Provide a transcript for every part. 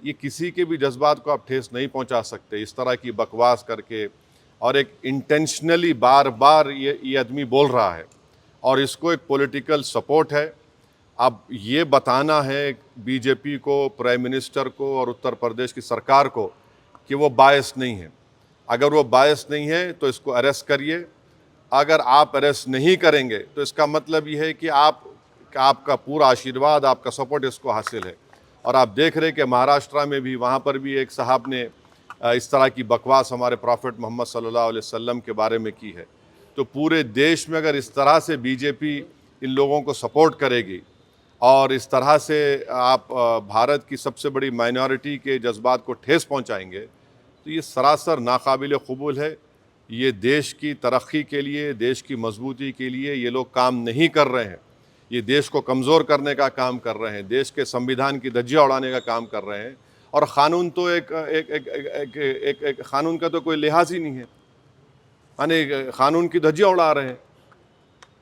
یہ کسی کے بھی جذبات کو آپ ٹھیس نہیں پہنچا سکتے اس طرح کی بکواس کر کے، اور ایک انٹینشنلی بار بار یہ آدمی بول رہا ہے اور اس کو ایک پولیٹیکل سپورٹ ہے۔ اب یہ بتانا ہے بی جے پی کو، پرائم منسٹر کو اور اتر پردیش کی سرکار کو کہ وہ باعث نہیں ہے۔ اگر وہ باعث نہیں ہے تو اس کو اریسٹ کریے۔ اگر آپ اریسٹ نہیں کریں گے تو اس کا مطلب یہ ہے کہ آپ کا پورا آشیرواد، آپ کا سپورٹ اس کو حاصل ہے۔ اور آپ دیکھ رہے کہ مہاراشٹرا میں بھی، وہاں پر بھی ایک صاحب نے اس طرح کی بکواس ہمارے پروفٹ محمد صلی اللہ علیہ وسلم کے بارے میں کی ہے۔ تو پورے دیش میں اگر اس طرح سے بی جے پی ان لوگوں کو سپورٹ کرے گی اور اس طرح سے آپ بھارت کی سب سے بڑی مائنورٹی کے جذبات کو ٹھیس پہنچائیں گے تو یہ سراسر ناقابل قبول ہے۔ یہ دیش کی ترقی کے لیے، دیش کی مضبوطی کے لیے یہ لوگ کام نہیں کر رہے ہیں۔ یہ دیش کو کمزور کرنے کا کام کر رہے ہیں، دیش کے سمویدھان کی دھجیاں اڑانے کا کام کر رہے ہیں۔ اور قانون تو ایک قانون کا تو کوئی لحاظ ہی نہیں ہے، یعنی قانون کی دھجیاں اڑا رہے ہیں،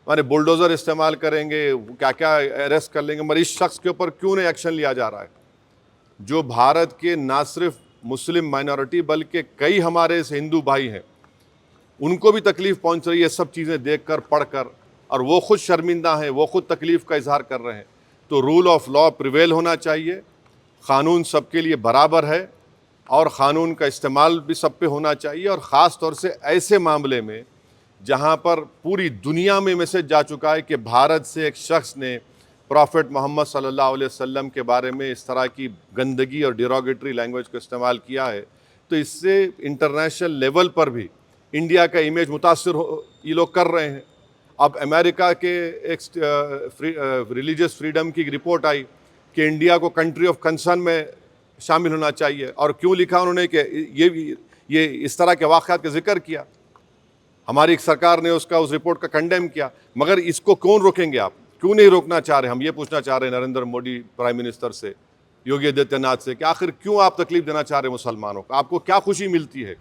یعنی بلڈوزر استعمال کریں گے، کیا کیا اریسٹ کر لیں گے، مگر اس شخص کے اوپر کیوں نہیں ایکشن لیا جا رہا ہے جو بھارت کے نہ صرف مسلم مائنورٹی بلکہ کئی ہمارے ہندو بھائی ہیں، ان کو بھی تکلیف پہنچ رہی ہے سب چیزیں دیکھ کر، پڑھ کر، اور وہ خود شرمندہ ہیں، وہ خود تکلیف کا اظہار کر رہے ہیں۔ تو رول آف لا پریویل ہونا چاہیے، قانون سب کے لیے برابر ہے اور قانون کا استعمال بھی سب پہ ہونا چاہیے، اور خاص طور سے ایسے معاملے میں جہاں پر پوری دنیا میں میسج جا چکا ہے کہ بھارت سے ایک شخص نے پروفٹ محمد صلی اللہ علیہ وسلم کے بارے میں اس طرح کی گندگی اور ڈیروگیٹری لینگویج کو استعمال کیا ہے، تو اس سے انٹرنیشنل لیول پر بھی انڈیا کا امیج متاثر یہ لوگ کر رہے ہیں۔ اب امریکہ کے ایک ریلیجس فریڈم کی ایک رپورٹ آئی کہ انڈیا کو کنٹری آف کنسرن میں شامل ہونا چاہیے، اور کیوں لکھا انہوں نے کہ یہ اس طرح کے واقعات کا ذکر کیا، ہماری ایک سرکار نے اس رپورٹ کا کنڈیم کیا، مگر اس کو کون روکیں گے؟ آپ کیوں نہیں روکنا چاہ رہے؟ ہم یہ پوچھنا چاہ رہے ہیں نریندر مودی پرائم منسٹر سے، یوگی آدتیہ ناتھ سے، کہ آخر کیوں آپ تکلیف دینا چاہ رہے ہیں مسلمانوں کو؟ آپ کو کیا خوشی ملتی ہے؟